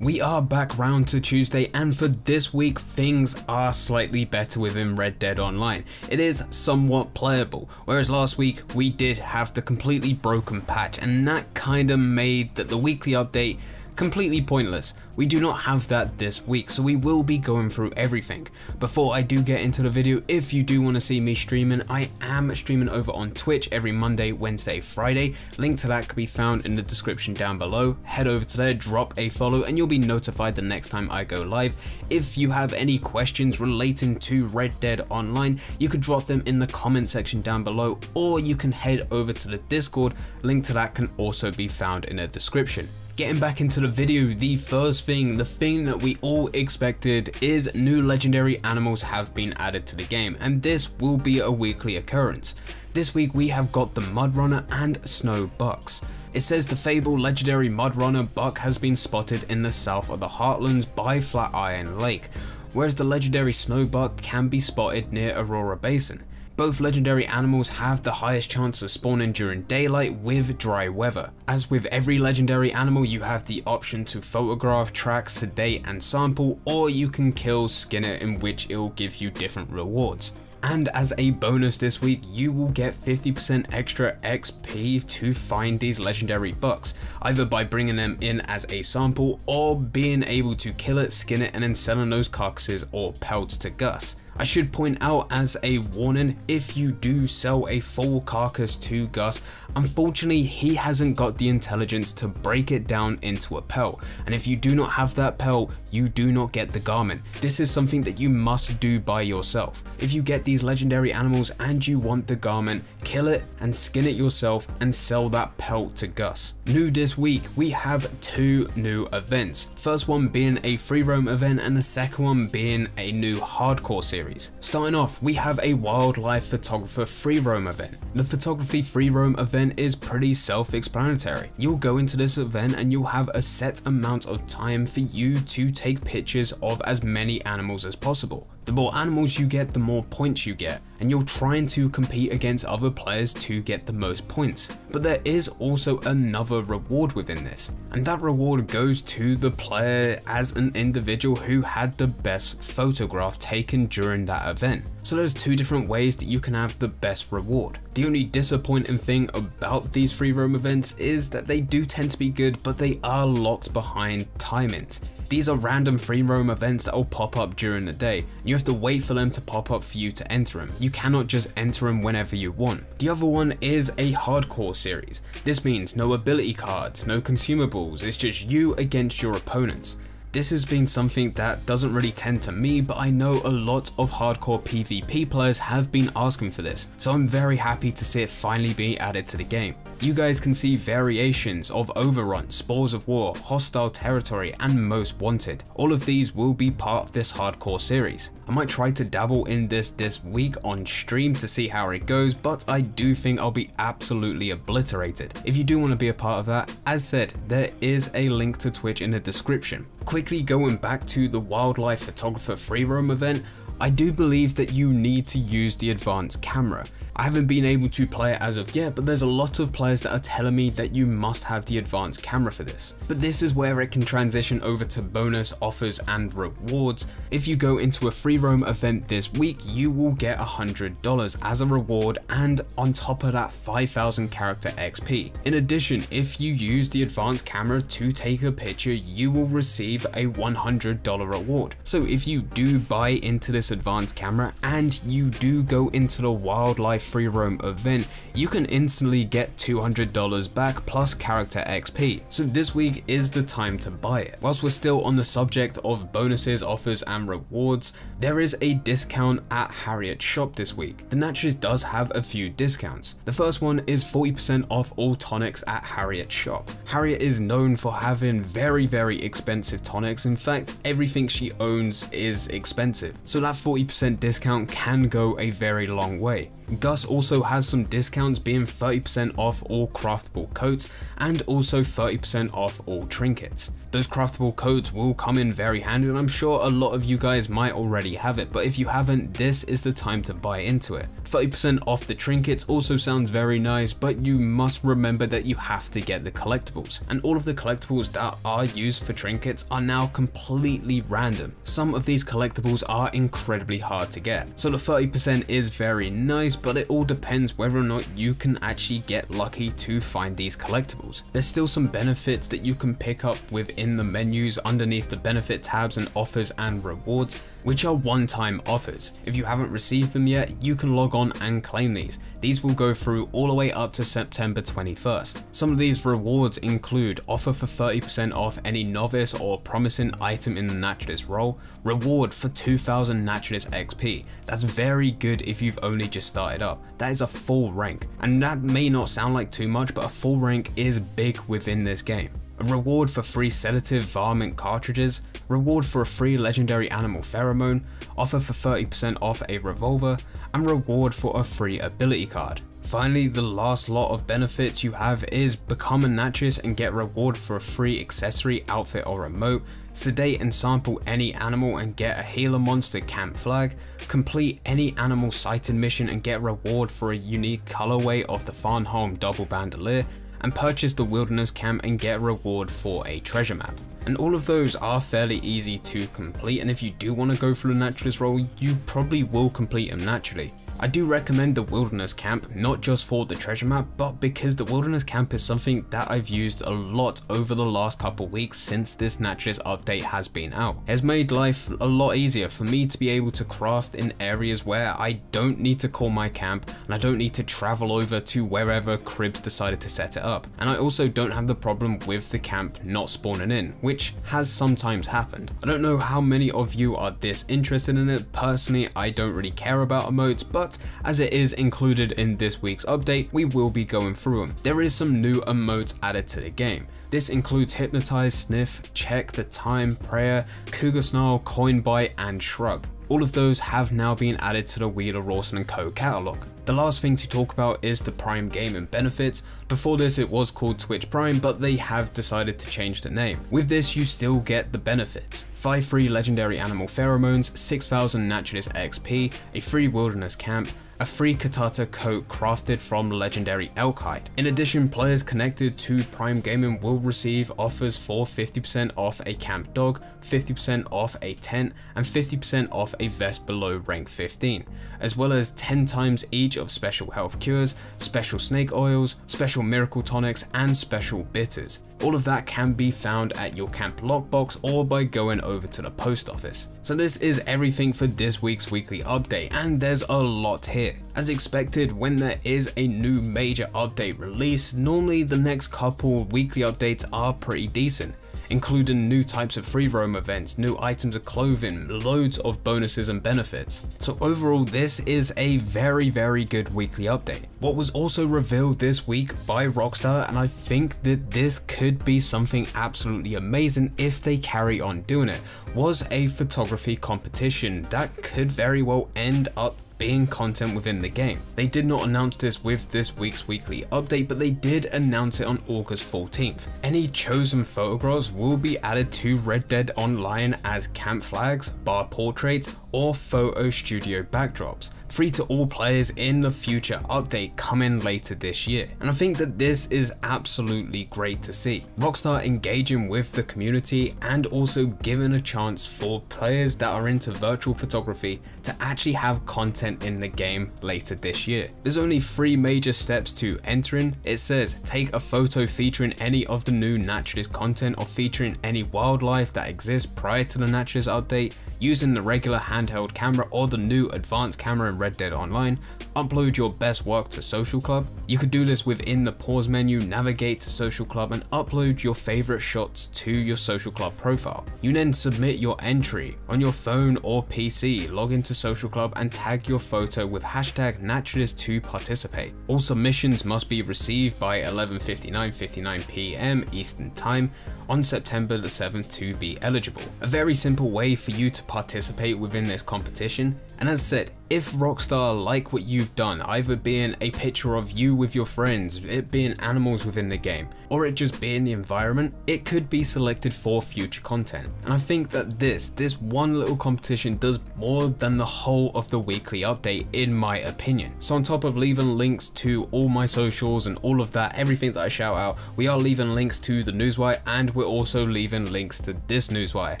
We are back round to Tuesday, and for this week things are slightly better within Red Dead Online. It is somewhat playable, whereas last week we did have the completely broken patch, and that kinda made the weekly update completely pointless. We do not have that this week, so we will be going through everything. Before I do get into the video, if you do want to see me streaming, I am streaming over on Twitch every Monday, Wednesday, Friday. Link to that can be found in the description down below. Head over to there, drop a follow, and you'll be notified the next time I go live. If you have any questions relating to Red Dead Online, you could drop them in the comment section down below, or you can head over to the Discord. Link to that can also be found in the description. Getting back into the video, the first thing, the thing that we all expected is new legendary animals have been added to the game, and this will be a weekly occurrence. This week we have got the Mudrunner and Snow Bucks. It says the fabled legendary Mudrunner buck has been spotted in the south of the Heartlands by Flatiron Lake, whereas the legendary Snow Buck can be spotted near Aurora Basin. Both legendary animals have the highest chance of spawning during daylight with dry weather. As with every legendary animal, you have the option to photograph, track, sedate and sample, or you can kill, skin it, in which it will give you different rewards. And as a bonus this week, you will get 50% extra XP to find these legendary bucks, either by bringing them in as a sample or being able to kill it, skin it, and then selling those carcasses or pelts to Gus. I should point out as a warning, if you do sell a full carcass to Gus, unfortunately he hasn't got the intelligence to break it down into a pelt, and if you do not have that pelt, you do not get the garment. This is something that you must do by yourself. If you get these legendary animals and you want the garment, kill it and skin it yourself and sell that pelt to Gus. New this week, we have two new events. First one being a free roam event, and the second one being a new hardcore series. Starting off, we have a wildlife photographer free roam event. The photography free roam event is pretty self-explanatory. You'll go into this event and you'll have a set amount of time for you to take pictures of as many animals as possible. The more animals you get, the more points you get, and you're trying to compete against other players to get the most points. But there is also another reward within this, and that reward goes to the player as an individual who had the best photograph taken during that event. So there's two different ways that you can have the best reward. The only disappointing thing about these free roam events is that they do tend to be good, but they are locked behind timings. These are random free roam events that will pop up during the day, and you have to wait for them to pop up for you to enter them. You cannot just enter them whenever you want. The other one is a hardcore series. This means no ability cards, no consumables, it's just you against your opponents. This has been something that doesn't really tend to me, but I know a lot of hardcore PvP players have been asking for this, so I'm very happy to see it finally be added to the game. You guys can see variations of Overrun, Spores of War, Hostile Territory, and Most Wanted. All of these will be part of this hardcore series. I might try to dabble in this week on stream to see how it goes, but I do think I'll be absolutely obliterated. If you do want to be a part of that, as said, there is a link to Twitch in the description. Quickly going back to the wildlife photographer free roam event, I do believe that you need to use the advanced camera. I haven't been able to play it as of yet, but there's a lot of players that are telling me that you must have the advanced camera for this. But this is where it can transition over to bonus offers and rewards. If you go into a free roam event this week, you will get $100 as a reward, and on top of that 5,000 character XP. In addition, if you use the advanced camera to take a picture, you will receive a $100 reward. So if you do buy into this advanced camera and you do go into the wildlife free roam event, you can instantly get $200 back plus character XP. So this week is the time to buy it. Whilst we're still on the subject of bonuses, offers and rewards, there is a discount at Harriet shop this week. The Naturalist does have a few discounts. The first one is 40% off all tonics at Harriet shop. Harriet is known for having very expensive tonics. In fact, everything she owns is expensive. So that 40% discount can go a very long way. Gus also has some discounts, being 30% off all craftable coats and also 30% off all trinkets. Those craftable coats will come in very handy, and I'm sure a lot of you guys might already have it, but if you haven't, this is the time to buy into it. 30% off the trinkets also sounds very nice, but you must remember that you have to get the collectibles, and all of the collectibles that are used for trinkets are now completely random. Some of these collectibles are incredibly hard to get, so the 30% is very nice, but it all depends whether or not you can actually get lucky to find these collectibles. There's still some benefits that you can pick up within the menus underneath the benefit tabs and offers and rewards, which are one-time offers. If you haven't received them yet, you can log on and claim these. These will go through all the way up to September 21st. Some of these rewards include offer for 30% off any novice or promising item in the naturalist role, reward for 2000 naturalist XP. That's very good if you've only just started up. That is a full rank, and that may not sound like too much, but a full rank is big within this game. A reward for free sedative varmint cartridges, reward for a free legendary animal pheromone, offer for 30% off a revolver, and reward for a free ability card. Finally, the last lot of benefits you have is become a naturalist and get reward for a free accessory, outfit or emote, sedate and sample any animal and get a healer monster camp flag, complete any animal sighted mission and get reward for a unique colorway of the Farnholm double bandolier, and purchase the wilderness camp and get a reward for a treasure map. And all of those are fairly easy to complete, and if you do want to go for the naturalist role, you probably will complete them naturally. I do recommend the wilderness camp, not just for the treasure map, but because the wilderness camp is something that I've used a lot over the last couple weeks since this naturalist update has been out. It has made life a lot easier for me to be able to craft in areas where I don't need to call my camp and I don't need to travel over to wherever Cribs decided to set it up. And I also don't have the problem with the camp not spawning in, which has sometimes happened. I don't know how many of you are this interested in it. Personally, I don't really care about emotes, but as it is included in this week's update, we will be going through them. There is some new emotes added to the game. This includes Hypnotize, Sniff, Check the Time, Prayer, Cougar Snarl, Coin Bite, and Shrug. All of those have now been added to the Wheeler Rawson & Co catalog. The last thing to talk about is the Prime gaming benefits. Before this it was called Twitch Prime, but they have decided to change the name. With this you still get the benefits: 5 free legendary animal pheromones, 6000 naturalist XP, a free wilderness camp, a free Katata coat crafted from legendary elk hide. In addition, players connected to Prime Gaming will receive offers for 50% off a camp dog, 50% off a tent, and 50% off a vest below rank 15, as well as 10 times each of special health cures, special snake oils, special miracle tonics, and special bitters. All of that can be found at your camp lockbox or by going over to the post office. So this is everything for this week's weekly update, and there's a lot here. As expected, when there is a new major update release, normally the next couple weekly updates are pretty decent, including new types of free roam events, new items of clothing, loads of bonuses and benefits. So overall, this is a very good weekly update. What was also revealed this week by Rockstar, and I think that this could be something absolutely amazing if they carry on doing it, was a photography competition that could very well end up being content within the game. They did not announce this with this week's weekly update, but they did announce it on August 14th. Any chosen photographs will be added to Red Dead Online as camp flags, bar portraits, or photo studio backdrops. Free to all players in the future update coming later this year. And I think that this is absolutely great to see. Rockstar engaging with the community and also giving a chance for players that are into virtual photography to actually have content in the game later this year. There's only 3 major steps to entering. It says take a photo featuring any of the new naturalist content or featuring any wildlife that exists prior to the naturalist update, using the regular handheld camera or the new advanced camera in Red Dead Online, upload your best work to Social Club. You could do this within the pause menu, navigate to Social Club and upload your favorite shots to your Social Club profile. You then submit your entry on your phone or PC, log into Social Club and tag your photo with hashtag naturalist to participate. All submissions must be received by 11:59 PM Eastern Time on September the 7th to be eligible. A very simple way for you to participate within this competition, and as said, if Rockstar like what you've done, either being a picture of you with your friends, it being animals within the game, or it just being the environment, it could be selected for future content. And I think that this one little competition does more than the whole of the weekly update, in my opinion. So on top of leaving links to all my socials and all of that, everything that I shout out, we are leaving links to the newswire, and we're also leaving links to this newswire.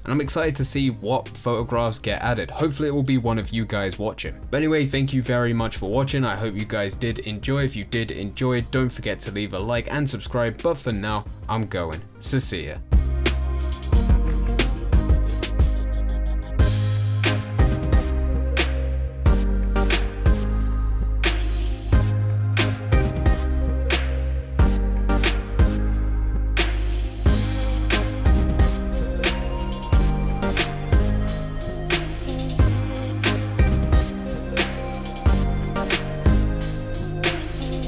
And I'm excited to see what photographs get added. Hopefully it will be one of you guys watching. But anyway, thank you very much for watching. I hope you guys did enjoy. If you did enjoy, don't forget to leave a like and subscribe. But for now, I'm going. So see ya.